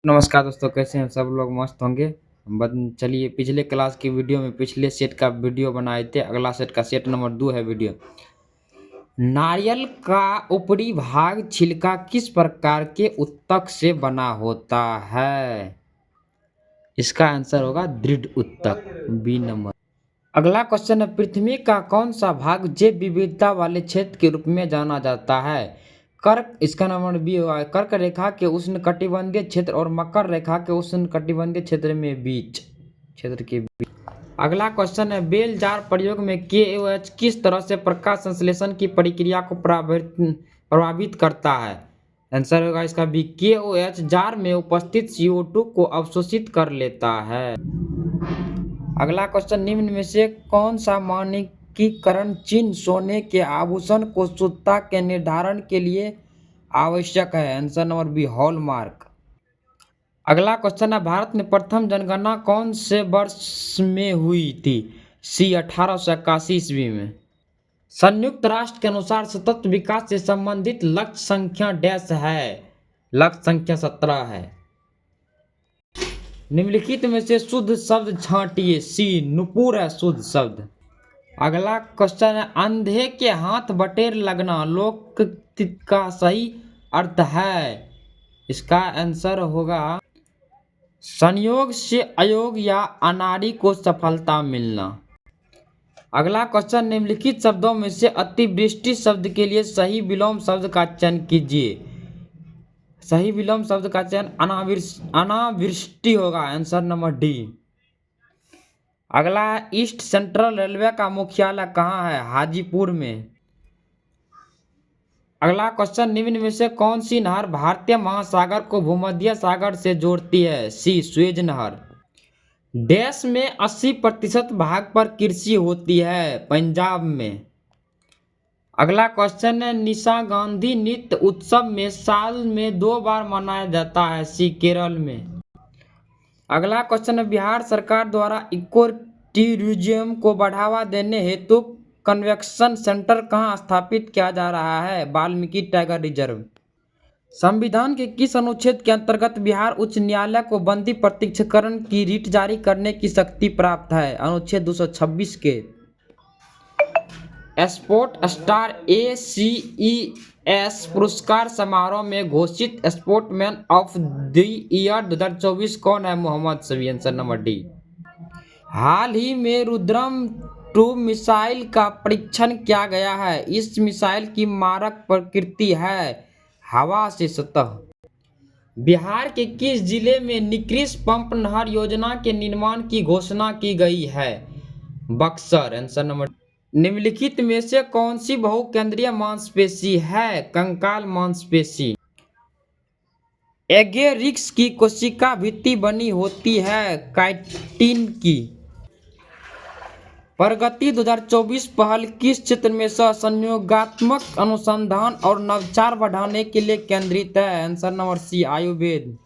नमस्कार दोस्तों, कैसे हैं सब लोग? मस्त होंगे। चलिए, पिछले क्लास की वीडियो में पिछले सेट का वीडियो बनाए थे। अगला सेट का सेट नंबर 2 है वीडियो। नारियल का ऊपरी भाग छिलका किस प्रकार के उत्तक से बना होता है? इसका आंसर होगा दृढ़ उत्तक, बी नंबर। अगला क्वेश्चन है, पृथ्वी का कौन सा भाग जैव विविधता वाले क्षेत्र के रूप में जाना जाता है? कर्क, इसका नंबर बी होगा। कर्क रेखा के उष्णकटिबंधीय क्षेत्र और मकर रेखा के उष्णकटिबंधीय क्षेत्र में बीच क्षेत्र के बीच। अगला क्वेश्चन है, बेल जार प्रयोग में KOH किस तरह से प्रकाश संश्लेषण की प्रक्रिया को प्रभावित करता है? आंसर होगा इसका बी। KOH जार में उपस्थित CO2 को अवशोषित कर लेता है। अगला क्वेश्चन, निम्न में से कौन सा मानकीकरण चिन्ह सोने के आभूषण को शुद्धता के निर्धारण के लिए आवश्यक है? Answer number B, hallmark. अगला क्वेश्चन है, भारत में प्रथम जनगणना कौन से वर्ष में हुई थी? सी 1881 ईस्वी में। संयुक्त राष्ट्र के अनुसार सतत विकास से संबंधित लक्ष्य संख्या डैश है? लक्ष्य संख्या 17 है। निम्नलिखित में से शुद्ध शब्द छांटिए। सी नुपुर है शुद्ध शब्द। अगला क्वेश्चन है, अंधे के हाथ बटेर लगना लोक का सही अर्थ है? इसका आंसर होगा संयोग से अयोग या अनाड़ी को सफलता मिलना। अगला क्वेश्चन, निम्नलिखित शब्दों में से अतिवृष्टि शब्द के लिए सही विलोम शब्द का चयन कीजिए। सही विलोम शब्द का चयन अनावृष्टि होगा। Answer number D. अगला, ईस्ट सेंट्रल रेलवे का मुख्यालय कहाँ है? हाजीपुर में। अगला क्वेश्चन, निम्न में से कौन सी नहर भारतीय महासागर को भूमध्य सागर से जोड़ती है? सी स्वेज नहर। देश में 80% भाग पर कृषि होती है? पंजाब में। अगला क्वेश्चन है, निशा गांधी नृत्य उत्सव में साल में 2 बार मनाया जाता है? सी केरल में। अगला क्वेश्चन है, बिहार सरकार द्वारा इको टूरिज्म को बढ़ावा देने हेतु कन्वेंशन सेंटर कहाँ स्थापित किया जा रहा है? Valmiki tiger reserve. संविधान के किस अनुच्छेद के अंतर्गत बिहार उच्च न्यायालय को बंदी प्रत्यक्षीकरण की रिट जारी करने की शक्ति प्राप्त है? अनुच्छेद 226 के। स्पोर्ट स्टार ACES पुरस्कार समारोह में घोषित स्पोर्टमैन ऑफ द ईयर 2024 कौन है? Mohammed Shami. Answer number D. हाल ही में रुद्रम 2 मिसाइल का परीक्षण किया गया है। इस मिसाइल की मारक प्रकृति है हवा से सतह। बिहार के किस जिले में निकृष्ट पंप नहर योजना के निर्माण की घोषणा की गई है? बक्सर। Answer number. निम्नलिखित में से कौन सी बहुकेंद्रीय मांसपेशी है? कंकाल मांसपेशी। एगेरिक्स की कोशिका भित्ति बनी होती है काइटिन की। प्रगति 2024 पहल किस क्षेत्र में सहसंयोगात्मक अनुसंधान और नवाचार बढ़ाने के लिए केंद्रित है? Answer number C, Ayurveda.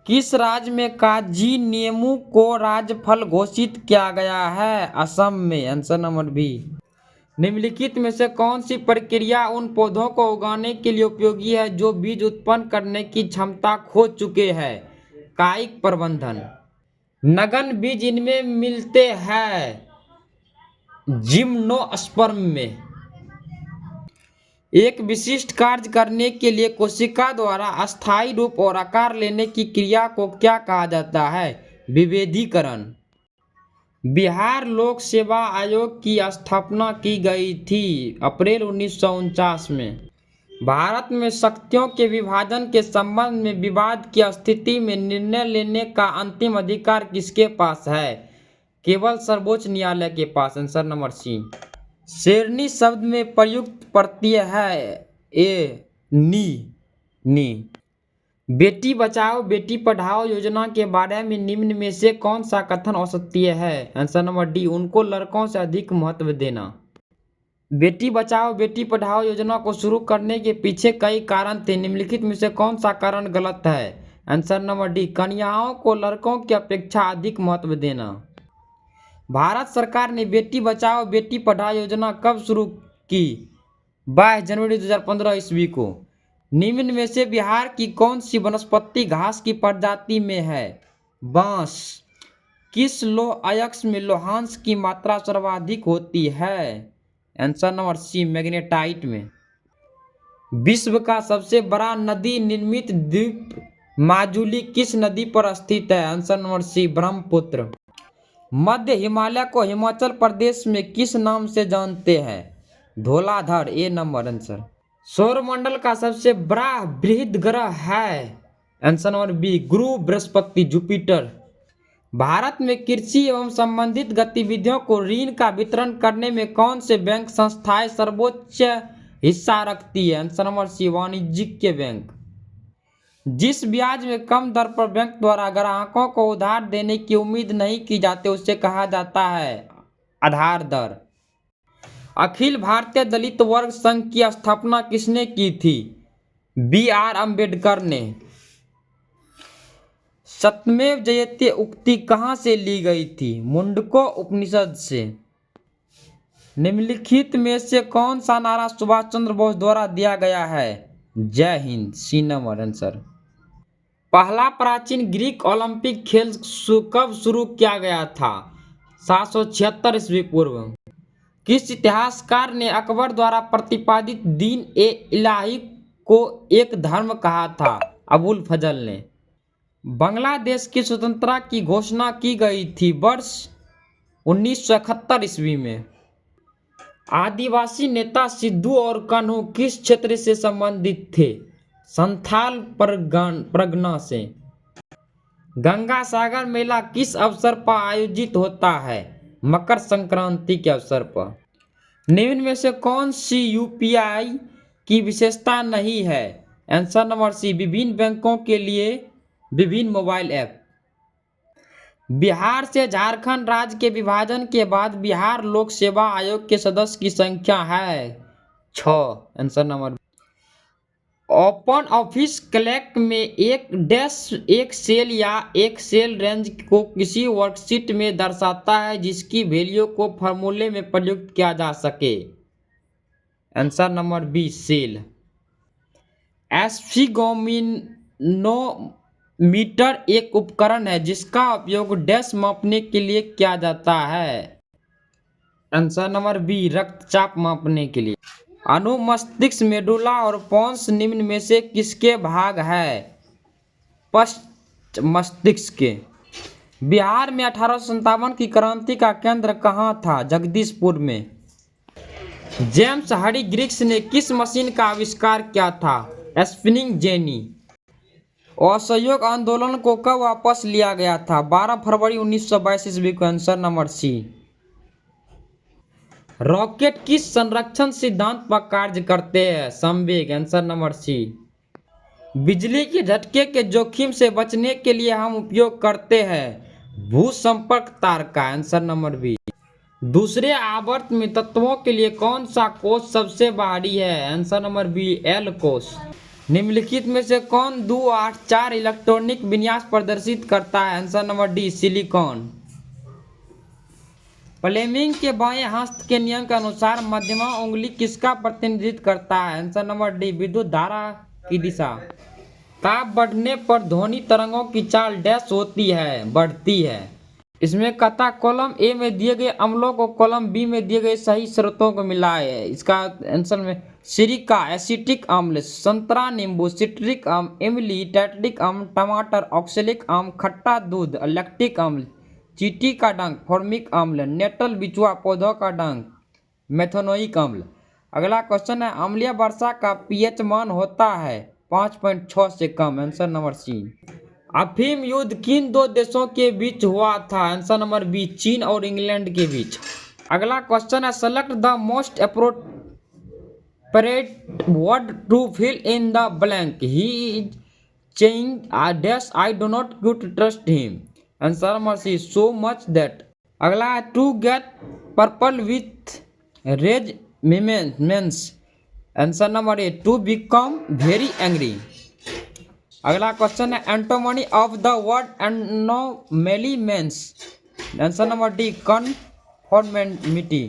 किस राज्य में काजी नींबू को राजफल घोषित किया गया है? असम में। Answer number B. निम्नलिखित में से कौन सी प्रक्रिया उन पौधों को उगाने के लिए उपयोगी है जो बीज उत्पन्न करने की क्षमता खो चुके हैं? कायिक प्रबंधन। नगन बीज इनमें मिलते हैं जिम्नोस्पर्म में। एक विशिष्ट कार्य करने के लिए कोशिका द्वारा अस्थायी रूप और आकार लेने की क्रिया को क्या कहा जाता है? विभेदीकरण। बिहार लोक सेवा आयोग की स्थापना की गई थी अप्रैल 1949 में। भारत में शक्तियों के विभाजन के संबंध में विवाद की स्थिति में निर्णय लेने का अंतिम अधिकार किसके पास है? केवल सर्वोच्च न्यायालय के पास। आंसर नंबर सी। शेरनी शब्द में प्रयुक्त प्रत्यय है नी। बेटी बचाओ बेटी पढ़ाओ योजना के बारे में निम्न में से कौन सा कथन असत्य है? आंसर नंबर डी, उनको लड़कों से अधिक महत्व देना। बेटी बचाओ बेटी पढ़ाओ योजना को शुरू करने के पीछे कई कारण थे। निम्नलिखित में से कौन सा कारण गलत है? आंसर नंबर डी, कन्याओं को लड़कों की अपेक्षा अधिक महत्व देना। भारत सरकार ने बेटी बचाओ बेटी पढ़ाओ योजना कब शुरू की? 22 जनवरी 2015 ईस्वी को। निम्न में से बिहार की कौन सी वनस्पति घास की प्रजाति में है? बांस। किस लौह अयस्क में लौहांश की मात्रा सर्वाधिक होती है? आंसर नंबर सी, मैग्नेटाइट में। विश्व का सबसे बड़ा नदी निर्मित द्वीप माजुली किस नदी पर स्थित है? Answer number C, Brahmaputra. मध्य हिमालय को हिमाचल प्रदेश में किस नाम से जानते हैं? Dhauladhar, A number answer. सौरमंडल का सबसे बड़ा बृहद ग्रह है? आंसर नंबर बी, गुरु बृहस्पति जुपिटर। भारत में कृषि एवं संबंधित गतिविधियों को ऋण का वितरण करने में कौन से बैंक संस्थाएं सर्वोच्च हिस्सा रखती है? आंसर नंबर सी, वाणिज्यिक बैंक। जिस ब्याज में कम दर पर बैंक द्वारा ग्राहकों को उधार देने की उम्मीद नहीं की जाती उसे कहा जाता है आधार दर। अखिल भारतीय दलित वर्ग संघ की स्थापना किसने की थी? बी.आर. अम्बेडकर ने। सत्यमेव जयते उक्ति कहाँ से ली गई थी? मुंडको उपनिषद से। निम्नलिखित में से कौन सा नारा सुभाष चंद्र बोस द्वारा दिया गया है? जय हिंद, सी नंबर आंसर। पहला प्राचीन ग्रीक ओलंपिक खेल कब शुरू किया गया था? 776 ईस्वी पूर्व। किस इतिहासकार ने अकबर द्वारा प्रतिपादित दीन ए इलाही को एक धर्म कहा था? अबुल फजल ने। बांग्लादेश की स्वतंत्रता की घोषणा की गई थी वर्ष 1971 ईस्वी में। आदिवासी नेता सिद्धू और कान्हू किस क्षेत्र से संबंधित थे? संथाल परगना से। गंगा सागर मेला किस अवसर पर आयोजित होता है? मकर संक्रांति के अवसर पर। निम्न में से कौन सी यूपीआई की विशेषता नहीं है? आंसर नंबर सी, विभिन्न बैंकों के लिए विभिन्न मोबाइल ऐप। बिहार से झारखंड राज्य के विभाजन के बाद बिहार लोक सेवा आयोग के सदस्य की संख्या है 6। Answer number. Open office Calc में एक सेल या एक सेल रेंज को किसी वर्कशीट में दर्शाता है जिसकी वैल्यू को फॉर्मूले में प्रयुक्त किया जा सके? Answer number B, cell. Sphygmometer एक उपकरण है जिसका उपयोग डैश मापने के लिए किया जाता है? आंसर नंबर बी, रक्तचाप मापने के लिए। अनुमस्तिष्क, मेडुला और पोन्स निम्न में से किसके भाग है? पश्च मस्तिष्क के। बिहार में 1857 की क्रांति का केंद्र कहाँ था? जगदीशपुर में। जेम्स हरी ग्रीक्स ने किस मशीन का आविष्कार किया था? Spinning jenny. असहयोग आंदोलन को कब वापस लिया गया था? 12 फरवरी 1922 ईस्वी को। आंसर नंबर सी। रॉकेट किस संरक्षण सिद्धांत पर कार्य करते हैं? संवेग। Answer number C. बिजली के झटके के जोखिम से बचने के लिए हम उपयोग करते हैं भूसंपर्क तार का। Answer number B. दूसरे आवर्त में तत्वों के लिए कौन सा कोष सबसे भारी है? आंसर नंबर बी, एल कोष। निम्नलिखित में से कौन 284 इलेक्ट्रॉनिक विन्यास प्रदर्शित करता है? Answer number D, silicon. Fleming के बाएं हस्त के नियम के अनुसार मध्यमा उंगली किसका प्रतिनिधित्व करता है? आंसर नंबर डी, विद्युत धारा की दिशा। ताप बढ़ने पर ध्वनि तरंगों की चाल डैश होती है, बढ़ती है। इसमें कथा कॉलम ए में दिए गए अम्लों को कॉलम बी में दिए गए सही शर्तों को मिलाए है। इसका आंसर में सिरिका एसिटिक अम्ल, संतरा नींबू सिट्रिक अम्ल, इमली टैट्रिक अम्ल, टमाटर ऑक्सैलिक अम्ल, खट्टा दूध लैक्टिक अम्ल, चींटी का डंक फॉर्मिक अम्ल, नेटल बिचुआ पौधों का डंक मेथनोइक अम्ल। अगला क्वेश्चन है, अम्लीय वर्षा का पीएच मान होता है 5.6 से कम। आंसर नंबर सी। अफीम युद्ध किन दो देशों के बीच हुआ था? आंसर नंबर बी, चीन और इंग्लैंड के बीच। अगला क्वेश्चन है, select the most appropriate word to fill in the blank. He is cheating dash I do not good trust him. Answer number C, so much that. अगला है, to get purple with rage means. Answer number A, to become very angry. अगला question है, antonym of the word anomaly means. Answer number D, conformity.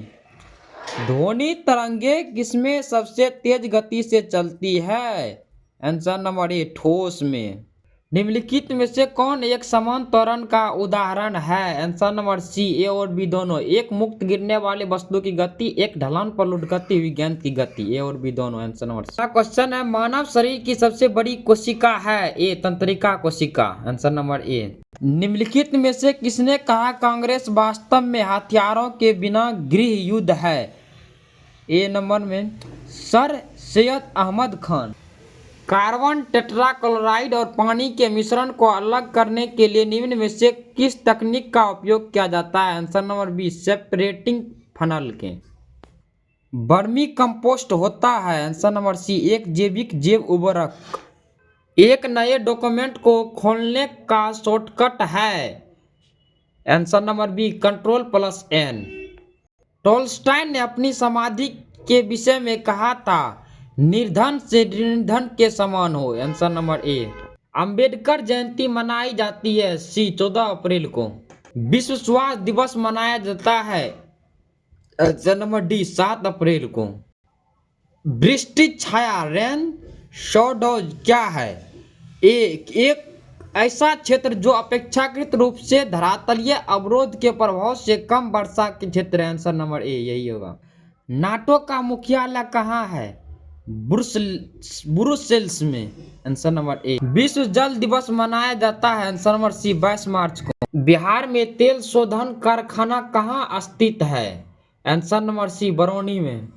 ध्वनि तरंगे किसमें सबसे तेज गति से चलती है? आंसर नंबर ए ठोस में। निम्नलिखित में से कौन एक समान त्वरण का उदाहरण है? आंसर नंबर सी ए और बी दोनों। एक मुक्त गिरने वाली वस्तु की गति, एक ढलान पर लुढ़कती हुई गेंद की गति। ए और बी दोनों। आंसर नंबर सी। क्वेश्चन है, मानव शरीर की सबसे बड़ी कोशिका है? ए तंत्रिका कोशिका। आंसर नंबर ए। निम्नलिखित में से किसने कहा कांग्रेस वास्तव में हथियारों के बिना गृह युद्ध है? ए नंबर में sir Syed Ahmad Khan. Carbon tetrachloride और पानी के मिश्रण को अलग करने के लिए निम्न में से किस तकनीक का उपयोग किया जाता है? Answer number B separating funnel के। वर्मी कंपोस्ट होता है? आंसर नंबर सी एक जैविक जैव उर्वरक। एक नए डॉक्यूमेंट को खोलने का शॉर्टकट है? Answer number B Ctrl+N। Tolstoy ने अपनी समाधि के विषय में कहा था, निर्धन से निर्धन के समान हो। Answer number A. Ambedkar Jayanti मनाई जाती है? सी 14 अप्रैल को। विश्व स्वास्थ्य दिवस मनाया जाता है? आंसर नंबर डी 7 अप्रैल को। वृष्टि छाया रेन शैडो क्या है? एक ऐसा क्षेत्र जो अपेक्षाकृत रूप से धरातलीय अवरोध के प्रभाव से कम वर्षा के क्षेत्र है। आंसर नंबर ए यही होगा। नाटो का मुख्यालय कहाँ है? ब्रुसेल्स में। आंसर नंबर ए। विश्व जल दिवस मनाया जाता है? आंसर नंबर सी 22 मार्च को। बिहार में तेल शोधन कारखाना कहाँ स्थित है? आंसर नंबर सी बरौनी में।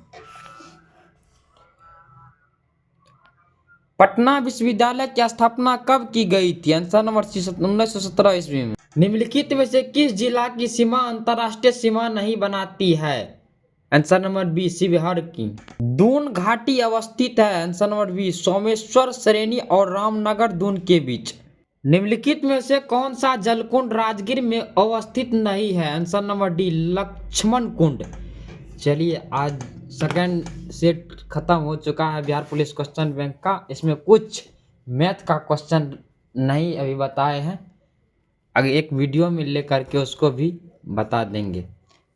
पटना विश्वविद्यालय की स्थापना कब की गई थी? आंसर नंबर सी 1917 ईस्वी में। निम्नलिखित में से किस जिला की सीमा अंतर्राष्ट्रीय सीमा नहीं बनाती है? आंसर नंबर बी शिवहर की। दून घाटी अवस्थित है? आंसर नंबर बी सोमेश्वर श्रेणी और रामनगर दून के बीच। निम्नलिखित में से कौन सा जलकुंड राजगीर में अवस्थित नहीं है? आंसर नंबर डी लक्ष्मण कुंड। चलिए आज सेकंड सेट खत्म हो चुका है बिहार पुलिस क्वेश्चन बैंक का। इसमें कुछ मैथ का क्वेश्चन नहीं अभी बताए हैं, अगर एक वीडियो में लेकर के उसको भी बता देंगे।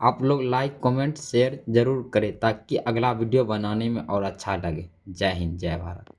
आप लोग लाइक कमेंट शेयर जरूर करें ताकि अगला वीडियो बनाने में और अच्छा लगे। जय हिंद जय भारत।